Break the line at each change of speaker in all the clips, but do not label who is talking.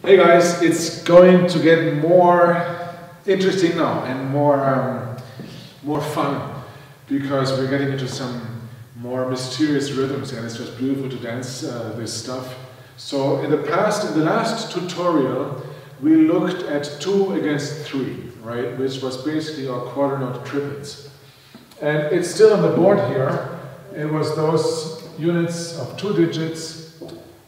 Hey guys, it's going to get more interesting now and more fun, because we're getting into some more mysterious rhythms, and it's just beautiful to dance this stuff. So in the last tutorial, we looked at 2 against 3, right, which was basically our quarter note triplets. And it's still on the board here. It was those units of 2 digits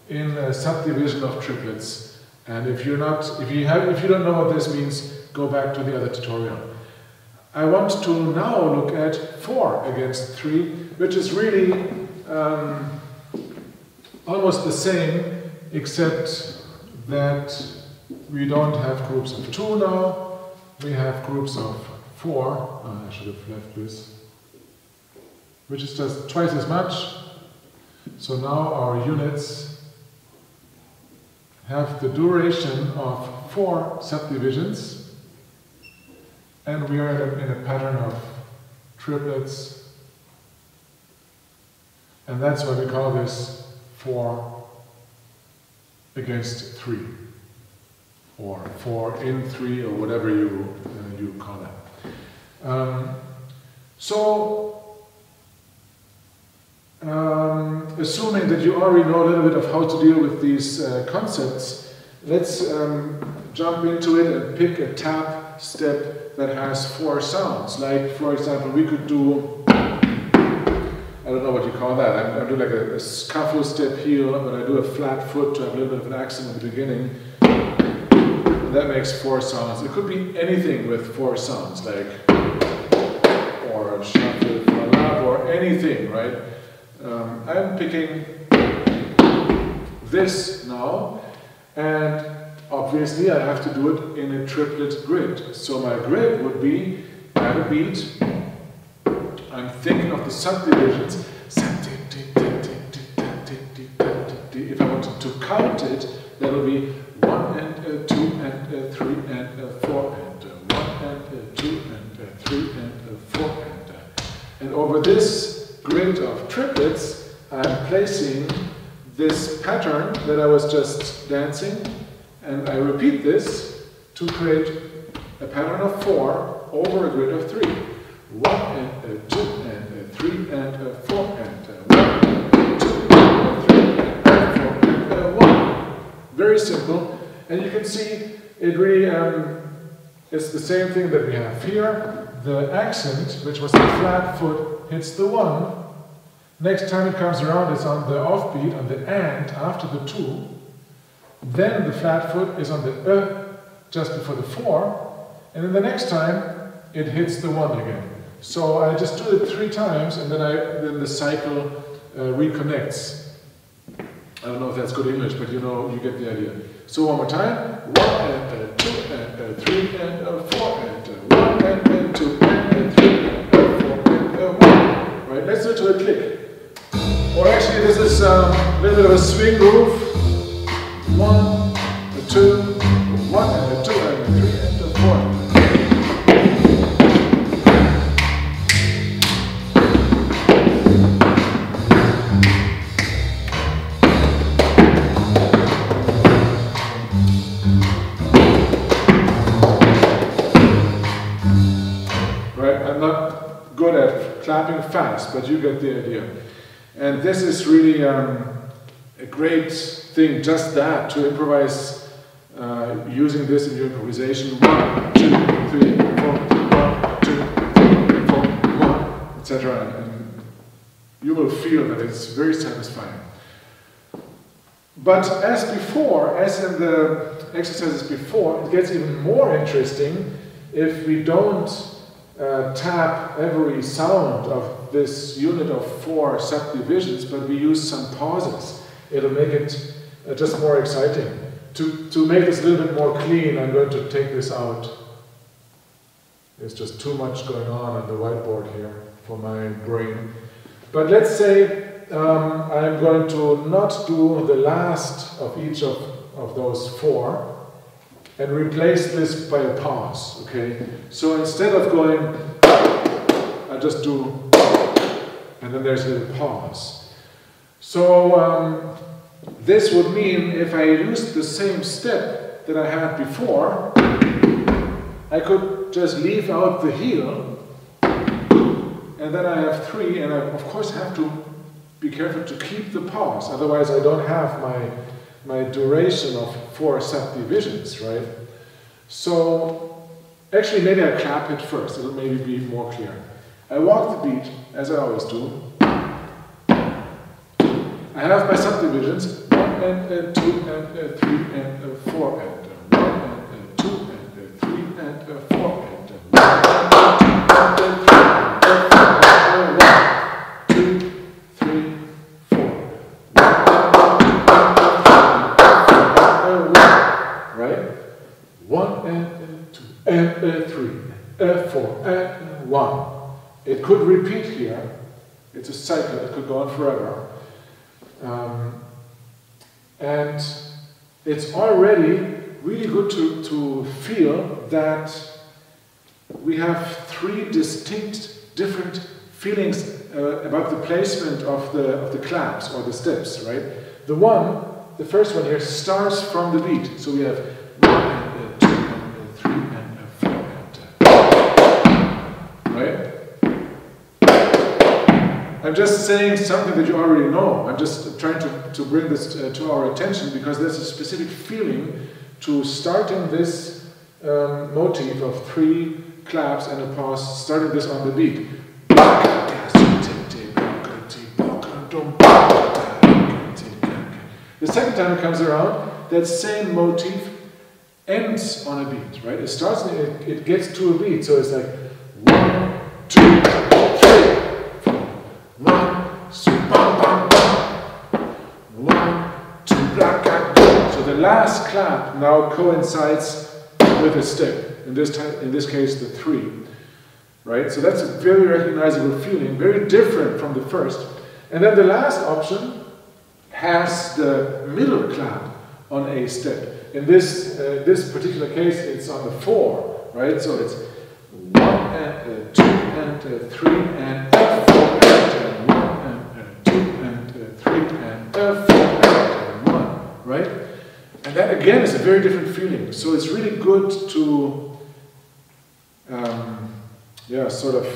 in a subdivision of triplets. And if you don't know what this means, go back to the other tutorial. I want to now look at 4 against 3, which is really almost the same, except that we don't have groups of 2 now. We have groups of 4. I should have left this, which is just twice as much. So now our units have the duration of 4 subdivisions, and we are in a pattern of triplets, and that's why we call this 4 against 3, or 4 in 3, or whatever you call it. Assuming that you already know a little bit of how to deal with these concepts, let's jump into it and pick a tap step that has 4 sounds. Like, for example, we could do, I don't know what you call that. I do like a scuffle step here, but I do a flat foot to have a little bit of an accent at the beginning. And that makes 4 sounds. It could be anything with 4 sounds, like, or shuffle, flap, or anything, right? I'm picking this now, and obviously I have to do it in a triplet grid. So my grid would be, at a beat, I'm thinking of the subdivisions. If I wanted to count it, that would be 1 and 2 and 3 and 4 and 1 and 2 and 3 and 4 and over this grid of triplets, I'm placing this pattern that I was just dancing, and I repeat this to create a pattern of 4 over a grid of 3. 1 and 2 and 3 and 4 and 1 and 2 and 3 and 4 and 1. Very simple, and you can see it really is the same thing that we have here. The accent, which was the flat foot, hits the 1. Next time it comes around, it's on the offbeat, on the and after the 2. Then the flat foot is on the just before the 4. And then the next time, it hits the 1 again. So I just do it 3 times, and then the cycle reconnects. I don't know if that's good English, but you know, you get the idea. So one more time. 1 and 2 and 3 and 4 and 1 and 2 and 3 and 4 and 1. Right? Let's do it to a click. Or actually, this is a little bit of a swing groove. 1, 2, 1 and 2 and 3 and 4. Right, I'm not good at clapping fast, but you get the idea. And this is really a great thing, just that, to improvise using this in your improvisation. 1, 2, 3, 4, 1, 2, 3, 4, 1, etc. And you will feel that it's very satisfying. But as before, as in the exercises before, it gets even more interesting if we don't tap every sound of this unit of 4 subdivisions, but we use some pauses. It'll make it just more exciting. To make this a little bit more clean, I'm going to take this out. There's just too much going on the whiteboard here for my brain. But let's say I'm going to not do the last of each of those 4, and replace this by a pause, okay? So instead of going, I just do, and then there's a little pause. So this would mean if I used the same step that I had before, I could just leave out the heel, and then I have 3, and I of course have to be careful to keep the pause, otherwise I don't have my duration of 4 subdivisions, right? So, actually maybe I clap it first, it'll maybe be more clear. I walk the beat, as I always do. I have my subdivisions, 1 and 2 and 3 and 4 and 1 and 2 and 3 and 4 and 1 and 2 3 4. Right? 1 and 2 and 3 and 4 and 1. It could repeat here. It's a cycle. It could go on forever. And it's already really good to feel that we have 3 distinct, different feelings about the placement of the claps or the steps, right? The first one here starts from the beat. So we have 1 and 2 and 3 and 4 and right? I'm just saying something that you already know. I'm just trying to bring this to our attention because there's a specific feeling to starting this motif of 3 claps and a pause, starting this on the beat. The second time it comes around, that same motif ends on a beat, right? It starts and it gets to a beat, so it's like 1, 2, 3. 1, 2, 1, 2, black. So the last clap now coincides with a step. In this case, the 3, right? So that's a very recognizable feeling, very different from the first. And then the last option has the middle clap on a step. In this particular case, it's on the 4, right? So it's 1 and 2 and 3 and 4 and 1 and 2 and 3 and 4 and 1, right? And that again is a very different feeling. So it's really good to, sort of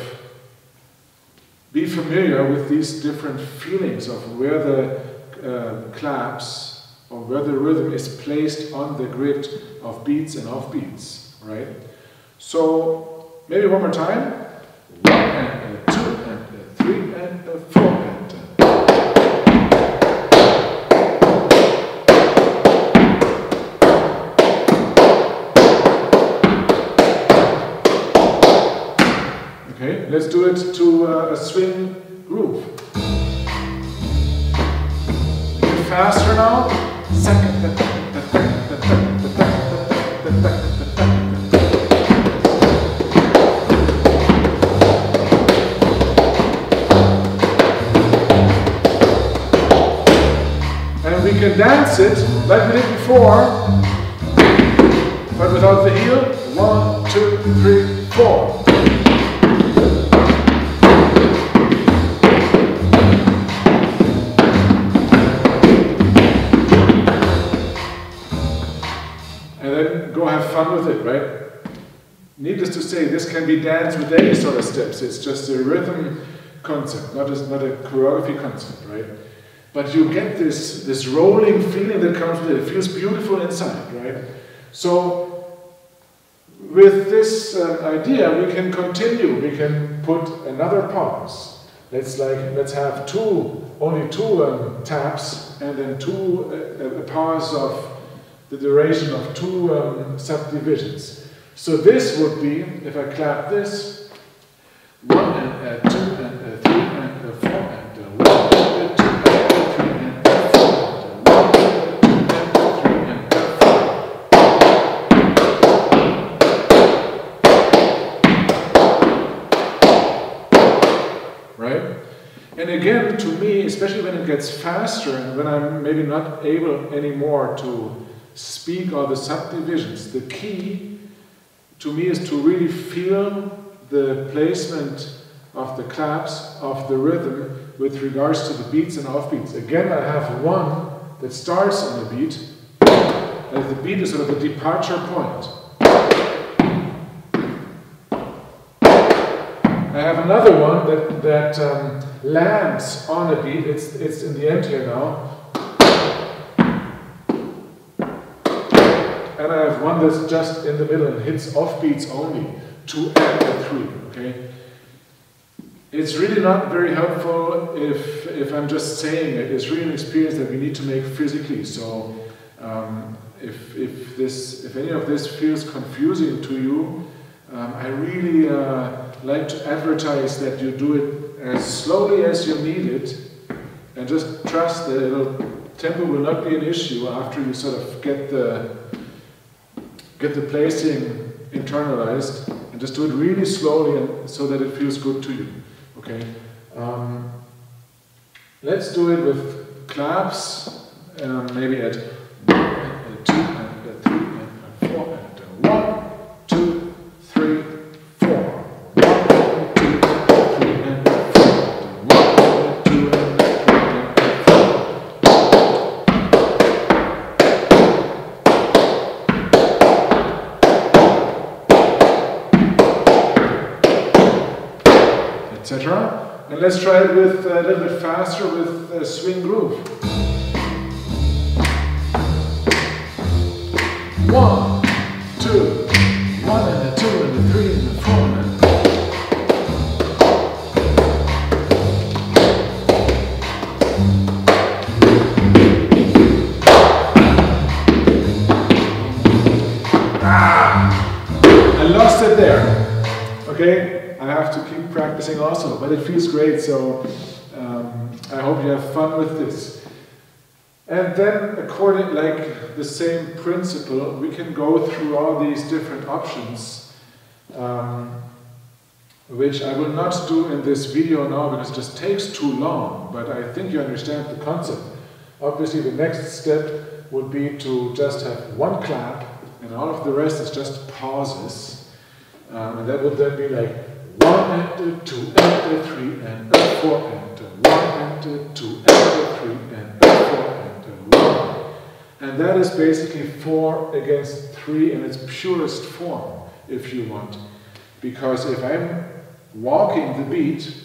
be familiar with these different feelings of where the claps or where the rhythm is placed on the grid of beats and offbeats, right? So maybe one more time. 1 and 2 and 3 and 4 and okay, let's do it to a swing groove. A bit faster now. Second. And we can dance it like we did before, but without the heel. 1, 2, 3, 4. Have fun with it, right? Needless to say, this can be danced with any sort of steps. It's just a rhythm concept, not a choreography concept, right? But you get this rolling feeling that comes with it. It feels beautiful inside, right? So with this idea, we can continue. We can put another pause. Let's have only two taps, and then a pause of the duration of 2 subdivisions. So this would be, if I clap this, 1 and 2 and 3 and 4 and 1 and 2 and 3 and 4 and 1 and 2 and 3 and 4. Right? And again, to me, especially when it gets faster and when I'm maybe not able anymore to speak all the subdivisions, the key to me is to really feel the placement of the claps of the rhythm with regards to the beats and offbeats. Again, I have one that starts on the beat, and the beat is sort of a departure point. I have another one that lands on a beat. It's in the end here now. And I have one that's just in the middle and hits off beats only, 2 and 3, okay? It's really not very helpful if I'm just saying it. It's really an experience that we need to make physically. So if any of this feels confusing to you, I really like to advertise that you do it as slowly as you need it, and just trust that tempo will not be an issue after you sort of get the placing internalized, and just do it really slowly and so that it feels good to you. Okay. Let's do it with claps, maybe at 1 and 2 and 3 and 4 and 1, 2, 3, 4. 1 and 2 and 3 and 4. 1 and 2 and 3 and 4. Etc. And let's try it with a little bit faster with a swing groove. 1, 2, 1 and a 2 and a 3 and a 4 and I lost it there. Okay? I have to keep practicing also, but it feels great, so I hope you have fun with this. And then, according like the same principle, we can go through all these different options, which I will not do in this video now because it just takes too long, but I think you understand the concept. Obviously, the next step would be to just have one clap, and all of the rest is just pauses, and that would then be like 1 and 2 and 3 and 4 and 1 and 2 and 3 and 4 and 1. And that is basically 4 against 3 in its purest form, if you want. Because if I'm walking the beat,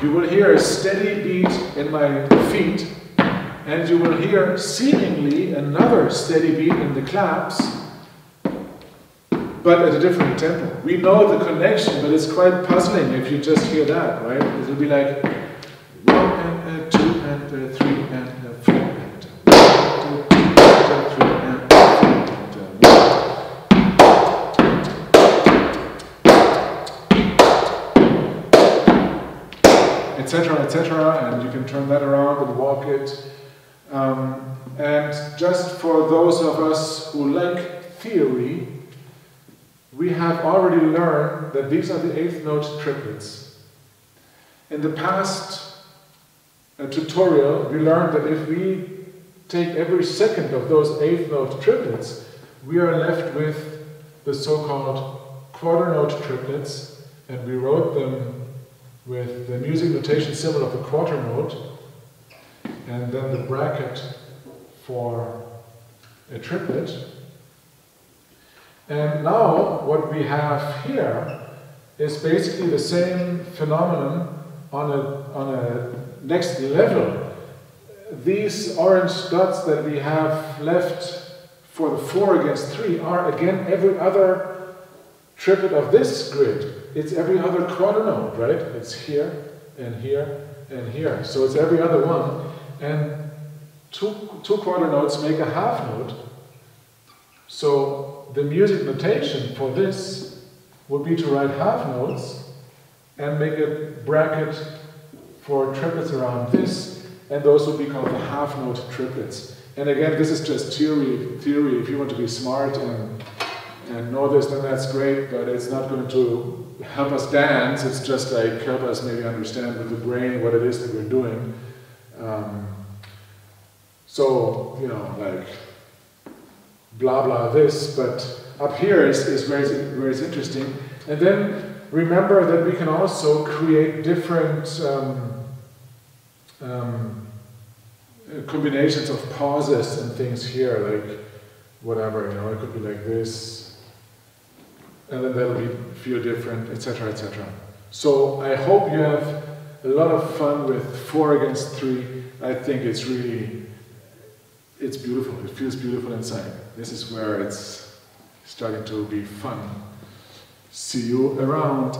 you will hear a steady beat in my feet, and you will hear seemingly another steady beat in the claps, but at a different tempo. We know the connection, but it's quite puzzling if you just hear that, right? It'll be like 1 and 2 and 3 and 4 and 1 and 2 and 3 and 4 and etc., etc., and you can turn that around and walk it. And just for those of us who like theory, we have already learned that these are the 8th note triplets. In the past tutorial, we learned that if we take every second of those 8th note triplets, we are left with the so-called quarter note triplets, and we wrote them with the music notation symbol of the quarter note, and then the bracket for a triplet. And now what we have here is basically the same phenomenon on a next level. These orange dots that we have left for the 4 against 3 are again every other triplet of this grid. It's every other quarter note, right? It's here and here and here. So it's every other one. And two quarter notes make a half note. So the music notation for this would be to write half notes and make a bracket for triplets around this, and those would be called the half note triplets. And again, this is just theory. If you want to be smart and know this, then that's great, but it's not going to help us dance. It's just like help us maybe understand with the brain what it is that we're doing. So, you know, like blah blah this, but up here is where it's interesting. And then remember that we can also create different combinations of pauses and things here, like whatever, you know, it could be like this, and then that'll be feel different, etc., etc. So I hope you have a lot of fun with 4 against 3. I think it's beautiful. It feels beautiful inside. This is where it's starting to be fun. See you around.